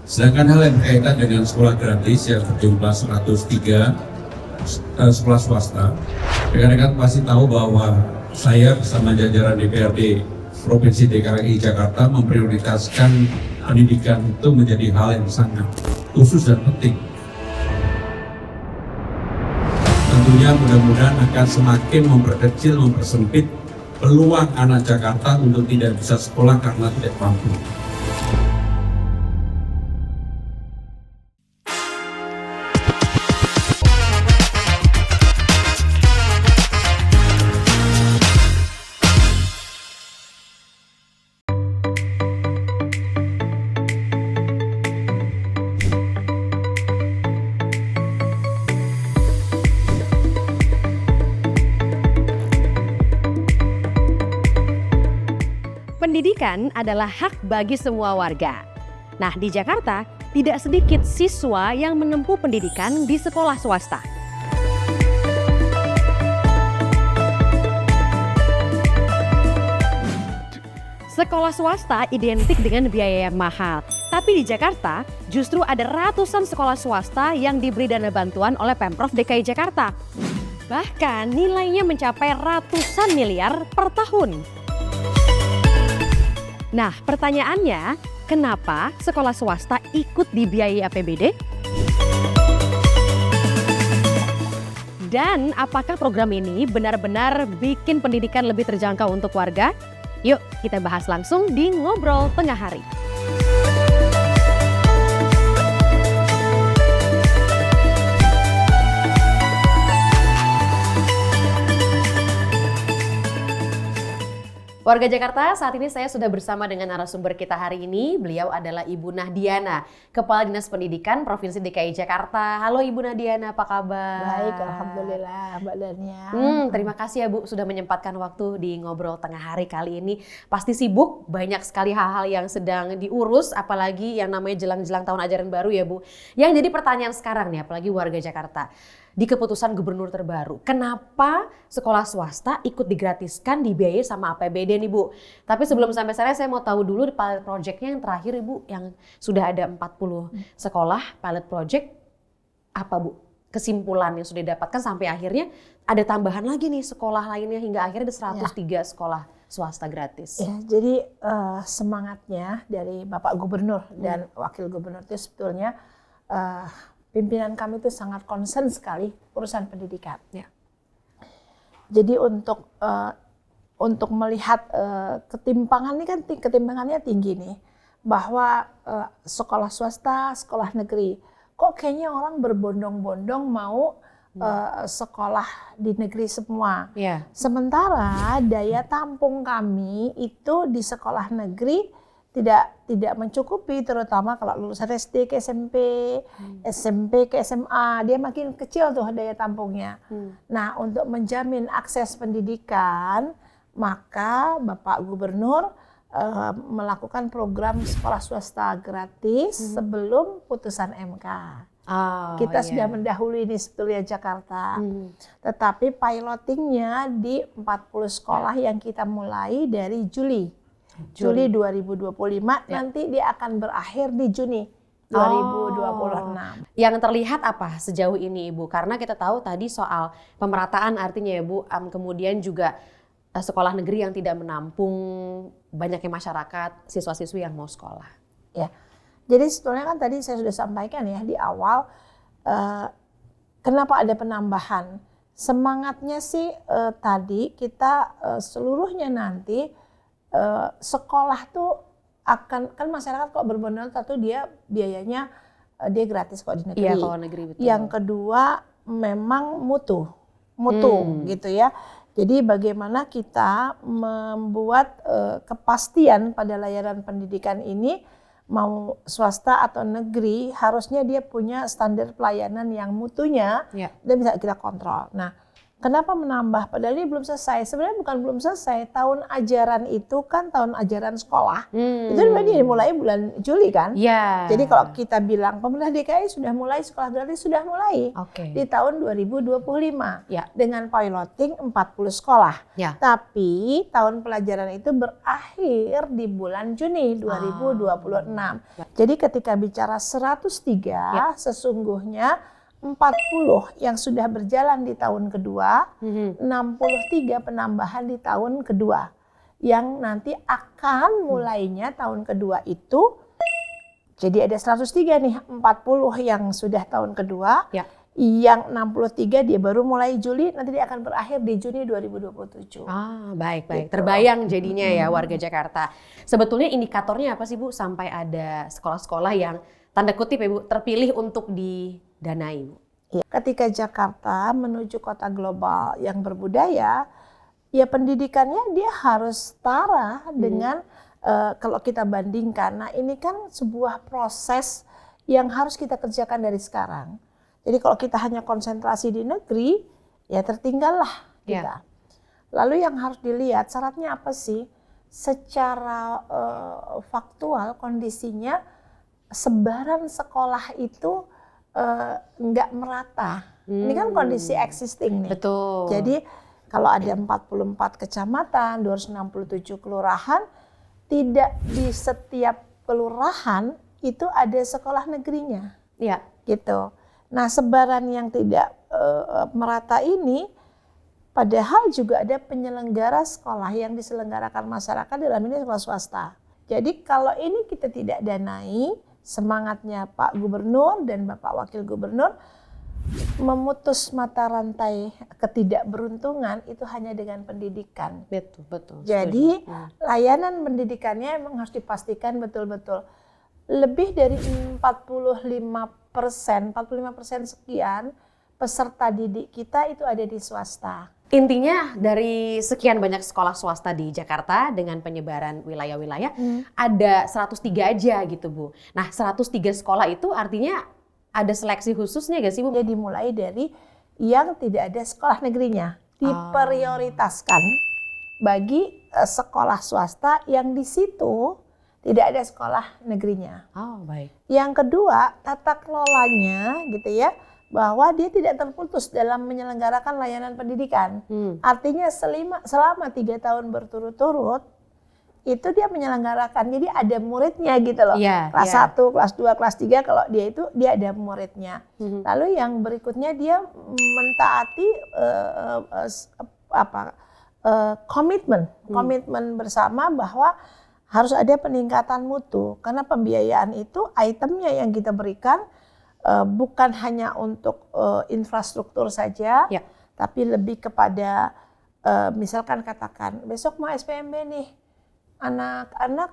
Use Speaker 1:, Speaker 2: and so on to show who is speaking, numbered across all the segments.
Speaker 1: Sedangkan hal yang berkaitan dengan sekolah gratis yang berjumlah 103 sekolah swasta, rekan-rekan pasti tahu bahwa saya bersama jajaran DPRD Provinsi DKI Jakarta memprioritaskan pendidikan itu menjadi hal yang sangat khusus dan penting. Tentunya mudah-mudahan akan semakin memperkecil, mempersempit peluang anak Jakarta untuk tidak bisa sekolah karena tidak mampu.
Speaker 2: Pendidikan adalah hak bagi semua warga. Nah, di Jakarta tidak sedikit siswa yang menempuh pendidikan di sekolah swasta. Sekolah swasta identik dengan biaya yang mahal. Tapi di Jakarta justru ada ratusan sekolah swasta yang diberi dana bantuan oleh Pemprov DKI Jakarta. Bahkan nilainya mencapai ratusan miliar per tahun. Nah, pertanyaannya, kenapa sekolah swasta ikut dibiayai APBD? Dan apakah program ini benar-benar bikin pendidikan lebih terjangkau untuk warga? Yuk, kita bahas langsung di Ngobrol Tengah Hari. Warga Jakarta, saat ini saya sudah bersama dengan narasumber kita hari ini. Beliau adalah Ibu Nahdiana, Kepala Dinas Pendidikan Provinsi DKI Jakarta. Halo Ibu Nahdiana, apa kabar?
Speaker 3: Baik, alhamdulillah Mbak Dania.
Speaker 2: Terima kasih ya Bu sudah menyempatkan waktu di Ngobrol Tengah Hari kali ini. Pasti sibuk, banyak sekali hal-hal yang sedang diurus, apalagi yang namanya jelang-jelang tahun ajaran baru ya Bu. Yang jadi pertanyaan sekarang nih, apalagi warga Jakarta. Di keputusan gubernur terbaru, kenapa sekolah swasta ikut digratiskan, dibiayai sama APBD nih Bu? Tapi sebelum sampai sana saya mau tahu dulu pilot project-nya yang terakhir Ibu, yang sudah ada 40 sekolah pilot project, apa Bu? Kesimpulan yang sudah didapatkan sampai akhirnya ada tambahan lagi nih sekolah lainnya hingga akhirnya ada 103 sekolah swasta gratis.
Speaker 3: Ya, jadi semangatnya dari Bapak Gubernur dan Wakil Gubernur itu sebetulnya pimpinan kami itu sangat concern sekali urusan pendidikan.
Speaker 2: Ya.
Speaker 3: Jadi untuk melihat ketimpangan ini kan ketimpangannya tinggi nih, bahwa sekolah swasta, sekolah negeri, kok kayaknya orang berbondong-bondong mau sekolah di negeri semua.
Speaker 2: Ya.
Speaker 3: Sementara daya tampung kami itu di sekolah negeri tidak mencukupi, terutama kalau lulusan SD ke SMP, SMP ke SMA, dia makin kecil tuh daya tampungnya. Nah, untuk menjamin akses pendidikan, maka Bapak Gubernur melakukan program sekolah swasta gratis sebelum putusan MK. Kita sudah mendahului ini sebetulnya Jakarta. Tetapi pilotingnya di 40 sekolah yang kita mulai dari Juli 2025, nanti dia akan berakhir di Juni 2026.
Speaker 2: Yang terlihat apa sejauh ini Ibu? Karena kita tahu tadi soal pemerataan artinya ya Bu, kemudian juga sekolah negeri yang tidak menampung banyaknya masyarakat, siswa-siswi yang mau sekolah.
Speaker 3: Ya, jadi sebetulnya kan tadi saya sudah sampaikan ya di awal, kenapa ada penambahan. Semangatnya sih tadi kita seluruhnya nanti sekolah tuh akan, kan masyarakat kok berbondong, satu dia biayanya dia gratis kok di negeri.
Speaker 2: Iya, kalau negeri betul.
Speaker 3: Yang kedua memang mutu gitu ya. Jadi bagaimana kita membuat kepastian pada layanan pendidikan ini, mau swasta atau negeri, harusnya dia punya standar pelayanan yang mutunya dan bisa kita kontrol. Nah, Kenapa menambah? Padahal ini belum selesai. Sebenarnya bukan belum selesai. Tahun ajaran itu kan tahun ajaran sekolah. Itu dimulai bulan Juli kan?
Speaker 2: Ya.
Speaker 3: Jadi kalau kita bilang pemerintah DKI sudah mulai sekolah gratis, sudah mulai di tahun 2025 dengan piloting 40 sekolah. Tapi tahun pelajaran itu berakhir di bulan Juni 2026. Jadi ketika bicara 103 sesungguhnya 40 yang sudah berjalan di tahun kedua, 63 penambahan di tahun kedua. Yang nanti akan mulainya tahun kedua itu, jadi ada 103 nih, 40 yang sudah tahun kedua, yang 63 dia baru mulai Juli, nanti dia akan berakhir di Juni 2027.
Speaker 2: Baik.
Speaker 3: Gitu.
Speaker 2: Terbayang jadinya ya warga Jakarta. Sebetulnya indikatornya apa sih Bu sampai ada sekolah-sekolah yang tanda kutip ya Bu terpilih untuk didanai Bu?
Speaker 3: Ketika Jakarta menuju kota global yang berbudaya, ya pendidikannya dia harus setara dengan kalau kita bandingkan. Nah ini kan sebuah proses yang harus kita kerjakan dari sekarang. Jadi kalau kita hanya konsentrasi di negeri, ya tertinggallah kita. Lalu yang harus dilihat syaratnya apa sih? Secara faktual kondisinya sebaran sekolah itu nggak merata. Ini kan kondisi existing nih.
Speaker 2: Betul.
Speaker 3: Jadi kalau ada 44 kecamatan, 267 kelurahan, tidak di setiap kelurahan itu ada sekolah negerinya.
Speaker 2: Iya.
Speaker 3: Gitu. Nah sebaran yang tidak merata ini, padahal juga ada penyelenggara sekolah yang diselenggarakan masyarakat dalam ini sekolah swasta. Jadi kalau ini kita tidak danai, semangatnya Pak Gubernur dan Bapak Wakil Gubernur memutus mata rantai ketidakberuntungan itu hanya dengan pendidikan.
Speaker 2: Betul.
Speaker 3: Jadi layanan pendidikannya memang harus dipastikan betul-betul. Lebih dari 45% sekian peserta didik kita itu ada di swasta.
Speaker 2: Intinya dari sekian banyak sekolah swasta di Jakarta dengan penyebaran wilayah-wilayah ada 103 aja gitu Bu. Nah 103 sekolah itu artinya ada seleksi khususnya gak sih Bu?
Speaker 3: Dia dimulai dari yang tidak ada sekolah negerinya. Diprioritaskan bagi sekolah swasta yang di situ tidak ada sekolah negerinya.
Speaker 2: Baik.
Speaker 3: Yang kedua tata kelolanya gitu ya. Bahwa dia tidak terputus dalam menyelenggarakan layanan pendidikan. Artinya selama 3 tahun berturut-turut, itu dia menyelenggarakan. Jadi ada muridnya gitu loh. Kelas 1, kelas 2, kelas 3 kalau dia itu dia ada muridnya. Lalu yang berikutnya dia mentaati komitmen bersama bahwa harus ada peningkatan mutu. Karena pembiayaan itu itemnya yang kita berikan bukan hanya untuk infrastruktur saja, tapi lebih kepada misalkan katakan besok mau SPMB nih, anak-anak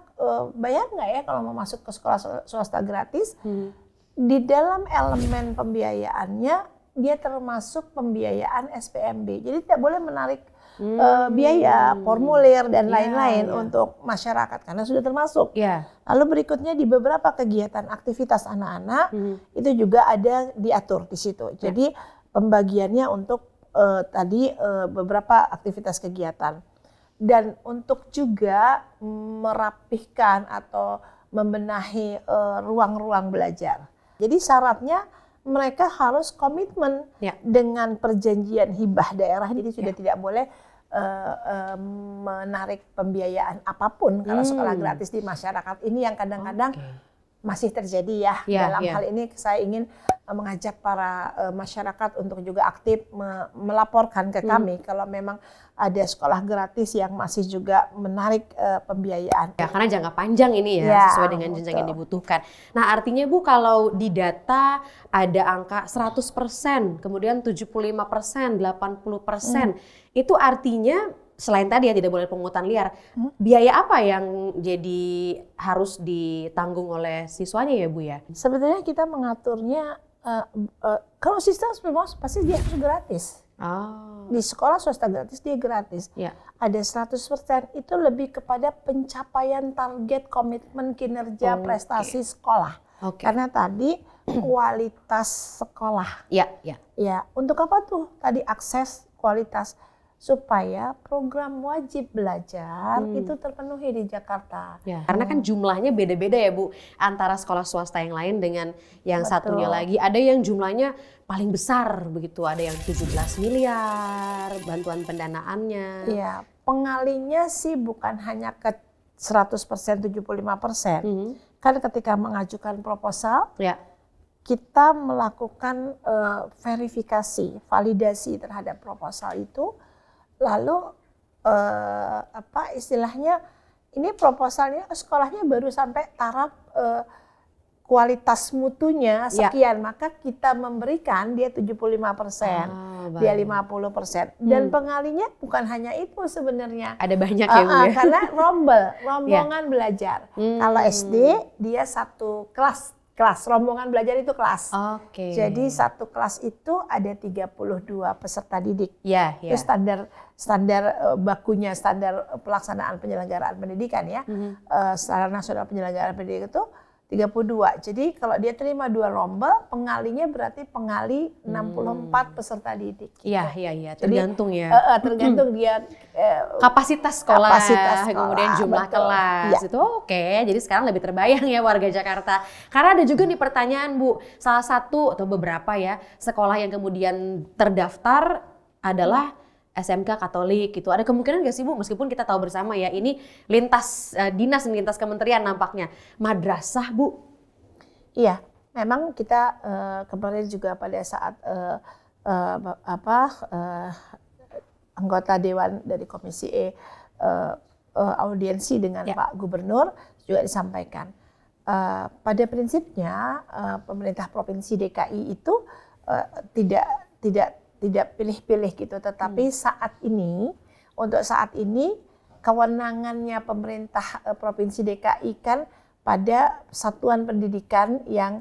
Speaker 3: bayar nggak ya kalau mau masuk ke sekolah swasta gratis? Di dalam elemen pembiayaannya dia termasuk pembiayaan SPMB, jadi tidak boleh menarik biaya, formulir dan lain-lain untuk masyarakat karena sudah termasuk. Lalu berikutnya di beberapa kegiatan aktivitas anak-anak itu juga ada diatur di situ. Jadi pembagiannya untuk beberapa aktivitas kegiatan dan untuk juga merapihkan atau membenahi ruang-ruang belajar. Jadi syaratnya mereka harus komitmen dengan perjanjian hibah daerah, jadi sudah tidak boleh menarik pembiayaan apapun kalau sekolah gratis di masyarakat ini yang kadang-kadang masih terjadi ya. Dalam hal ini saya ingin mengajak para masyarakat untuk juga aktif melaporkan ke kami kalau memang ada sekolah gratis yang masih juga menarik pembiayaan.
Speaker 2: Karena jangka panjang ini sesuai dengan jenjang yang dibutuhkan. Nah artinya Bu kalau di data ada angka 100%, kemudian 75%, 80%, itu artinya selain tadi tidak boleh pungutan liar, biaya apa yang jadi harus ditanggung oleh siswanya ya Bu ya?
Speaker 3: Sebetulnya kita mengaturnya, kalau sistem pasti dia harus gratis. Di sekolah swasta gratis dia gratis. Ada 100%, itu lebih kepada pencapaian target komitmen kinerja prestasi sekolah. Karena tadi kualitas sekolah. Ya, untuk apa tuh? Tadi akses kualitas supaya program wajib belajar itu terpenuhi di Jakarta.
Speaker 2: Ya, karena kan jumlahnya beda-beda ya Bu, antara sekolah swasta yang lain dengan yang satunya lagi. Ada yang jumlahnya paling besar begitu, ada yang 17 miliar bantuan pendanaannya.
Speaker 3: Iya, pengalinya sih bukan hanya ke 100%, 75%. Kan ketika mengajukan proposal,
Speaker 2: Ya.
Speaker 3: kita melakukan verifikasi, validasi terhadap proposal itu. Lalu istilahnya ini proposalnya sekolahnya baru sampai taraf kualitas mutunya sekian, maka kita memberikan dia 75%, dia 50%. Dan pengalinya bukan hanya itu sebenarnya.
Speaker 2: Ada banyak ya Bu ya.
Speaker 3: Karena rombongan belajar. Kalau SD dia satu kelas, rombongan belajar itu kelas.
Speaker 2: Oke.
Speaker 3: Jadi satu kelas itu ada 32 peserta didik.
Speaker 2: Ya,
Speaker 3: Itu standar bakunya, standar pelaksanaan penyelenggaraan pendidikan ya. Standar nasional penyelenggaraan pendidikan itu 32. Jadi kalau dia terima 2 rombel, pengalinya berarti pengali 64 peserta didik.
Speaker 2: Iya, tergantung ya.
Speaker 3: Tergantung dia
Speaker 2: kapasitas sekolah,
Speaker 3: kapasitas sekolah,
Speaker 2: kemudian jumlah
Speaker 3: betul.
Speaker 2: kelas itu oke. Jadi sekarang lebih terbayang ya warga Jakarta. Karena ada juga nih pertanyaan Bu, salah satu atau beberapa ya sekolah yang kemudian terdaftar adalah SMK Katolik gitu. Ada kemungkinan nggak sih Bu, meskipun kita tahu bersama ya ini lintas dinas, lintas kementerian nampaknya, madrasah Bu?
Speaker 3: Iya, memang kita kemarin juga pada saat anggota Dewan dari Komisi E audiensi dengan Pak Gubernur juga disampaikan. Pada prinsipnya pemerintah Provinsi DKI itu tidak pilih-pilih gitu, tetapi untuk saat ini kewenangannya pemerintah Provinsi DKI kan pada satuan pendidikan yang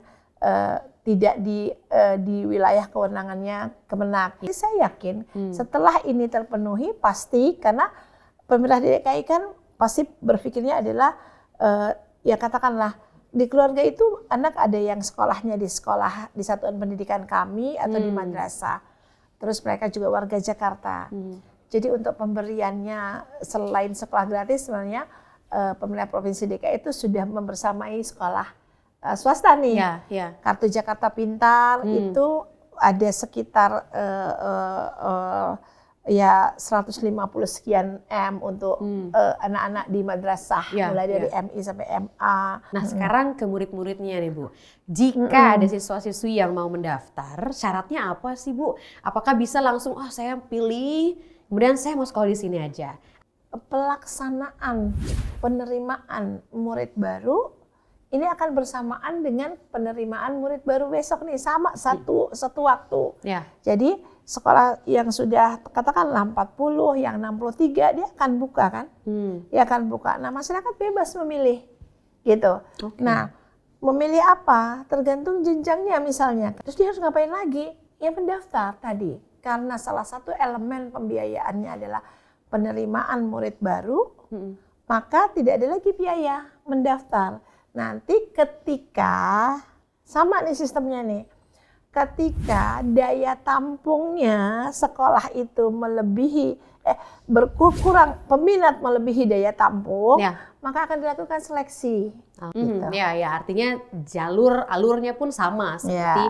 Speaker 3: tidak di wilayah kewenangannya Kemenak. Jadi saya yakin setelah ini terpenuhi pasti, karena pemerintah DKI kan pasti berpikirnya adalah ya katakanlah di keluarga itu anak ada yang sekolahnya di satuan pendidikan kami atau di madrasah. Terus mereka juga warga Jakarta. Jadi untuk pemberiannya selain sekolah gratis sebenarnya pemerintah Provinsi DKI itu sudah membersamai sekolah swasta nih. Kartu Jakarta Pintar itu ada sekitar 150 sekian M untuk anak-anak di madrasah mulai dari MI sampai MA.
Speaker 2: Nah sekarang ke murid-muridnya nih Bu, jika ada siswa-siswi yang mau mendaftar, syaratnya apa sih Bu? Apakah bisa langsung saya pilih, kemudian saya mau sekolah di sini aja?
Speaker 3: Pelaksanaan penerimaan murid baru ini akan bersamaan dengan penerimaan murid baru besok nih, sama satu waktu. Jadi sekolah yang sudah katakanlah 40, yang 63 dia akan buka kan? Dia akan buka. Nah, masyarakat bebas memilih gitu. Nah, memilih apa? Tergantung jenjangnya misalnya. Terus dia harus ngapain lagi? Ya mendaftar tadi. Karena salah satu elemen pembiayaannya adalah penerimaan murid baru, maka tidak ada lagi biaya mendaftar. Nanti ketika sama nih sistemnya nih. Ketika daya tampungnya sekolah itu melebihi berkurang, peminat melebihi daya tampung, maka akan dilakukan seleksi. Gitu.
Speaker 2: Artinya alurnya pun sama seperti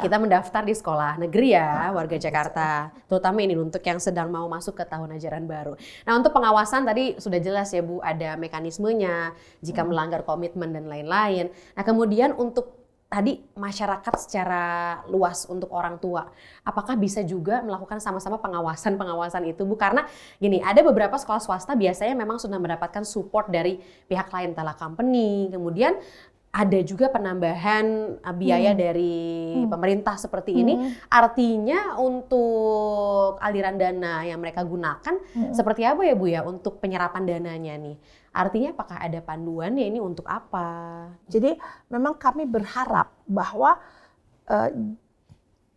Speaker 2: kita mendaftar di sekolah negeri ya, warga Jakarta. Terutama ini untuk yang sedang mau masuk ke tahun ajaran baru. Nah, untuk pengawasan tadi sudah jelas ya Bu, ada mekanismenya jika melanggar komitmen dan lain-lain. Nah, kemudian untuk tadi masyarakat secara luas untuk orang tua, apakah bisa juga melakukan sama-sama pengawasan itu Bu? Karena gini, ada beberapa sekolah swasta biasanya memang sudah mendapatkan support dari pihak lain, entahlah company, kemudian ada juga penambahan biaya dari pemerintah seperti ini. Artinya untuk aliran dana yang mereka gunakan seperti apa ya Bu ya untuk penyerapan dananya nih? Artinya apakah ada panduannya ini untuk apa?
Speaker 3: Jadi memang kami berharap bahwa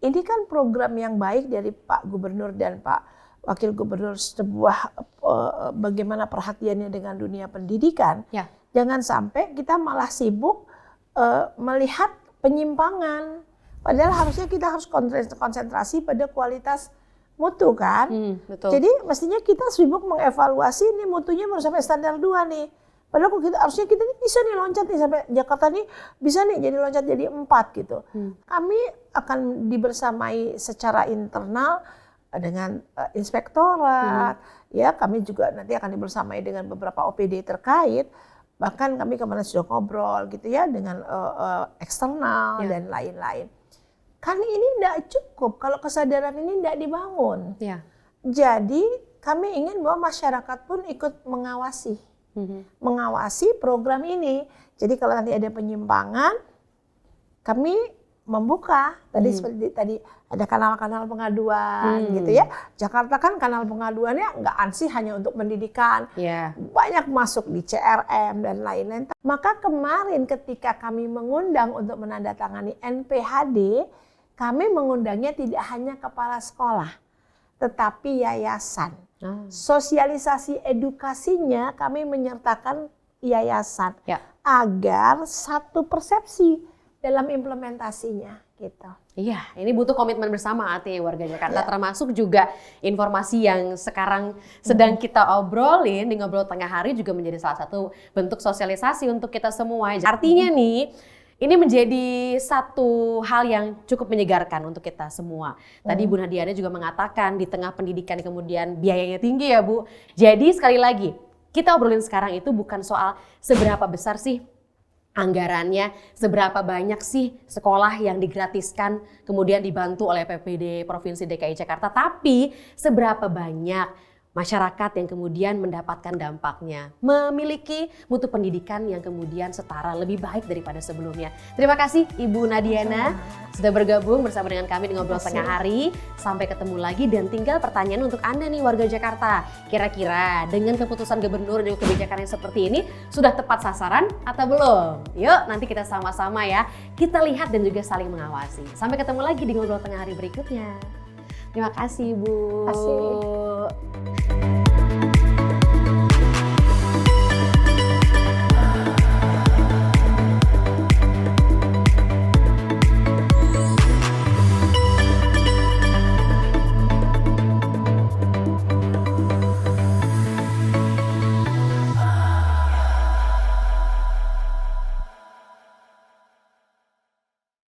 Speaker 3: ini kan program yang baik dari Pak Gubernur dan Pak Wakil Gubernur, sebuah bagaimana perhatiannya dengan dunia pendidikan. Jangan sampai kita malah sibuk melihat penyimpangan. Padahal harusnya kita harus konsentrasi pada kualitas mutu kan.
Speaker 2: Betul.
Speaker 3: Jadi mestinya kita sibuk mengevaluasi ini mutunya baru sampai standar 2 nih. Padahal kok kita harusnya kita nih bisa nih loncat nih sampai Jakarta nih bisa nih jadi loncat jadi 4 gitu. Kami akan dibersamai secara internal dengan inspektorat, ya kami juga nanti akan dibersamai dengan beberapa OPD terkait, bahkan kami kemarin sudah ngobrol gitu ya dengan eksternal dan lain-lain. Kan ini tidak cukup kalau kesadaran ini tidak dibangun.
Speaker 2: Ya.
Speaker 3: Jadi kami ingin bahwa masyarakat pun ikut mengawasi program ini. Jadi kalau nanti ada penyimpangan, kami membuka seperti tadi ada kanal-kanal pengaduan gitu ya. Jakarta kan kanal pengaduannya nggak ansih hanya untuk pendidikan, banyak masuk di CRM dan lain-lain. Maka kemarin ketika kami mengundang untuk menandatangani NPHD, kami mengundangnya tidak hanya kepala sekolah, tetapi yayasan. Sosialisasi edukasinya kami menyertakan yayasan agar satu persepsi dalam implementasinya gitu.
Speaker 2: Iya, ini butuh komitmen bersama artinya warga Jakarta, termasuk juga informasi yang sekarang sedang kita obrolin di Ngobrol Tengah Hari juga menjadi salah satu bentuk sosialisasi untuk kita semua. Artinya nih, ini menjadi satu hal yang cukup menyegarkan untuk kita semua. Tadi Bu Nadiana juga mengatakan di tengah pendidikan kemudian biayanya tinggi ya Bu. Jadi sekali lagi, kita obrolin sekarang itu bukan soal seberapa besar sih anggarannya, seberapa banyak sih sekolah yang digratiskan kemudian dibantu oleh PPD Provinsi DKI Jakarta, tapi seberapa banyak masyarakat yang kemudian mendapatkan dampaknya, memiliki mutu pendidikan yang kemudian setara lebih baik daripada sebelumnya. Terima kasih Ibu Nadiana sudah bergabung bersama dengan kami di Ngobrol Tengah Hari. Sampai ketemu lagi dan tinggal pertanyaan untuk Anda nih warga Jakarta. Kira-kira dengan keputusan gubernur dan kebijakan yang seperti ini sudah tepat sasaran atau belum? Yuk nanti kita sama-sama ya, kita lihat dan juga saling mengawasi. Sampai ketemu lagi di Ngobrol Tengah Hari berikutnya. Terima kasih Bu.
Speaker 3: Terima kasih.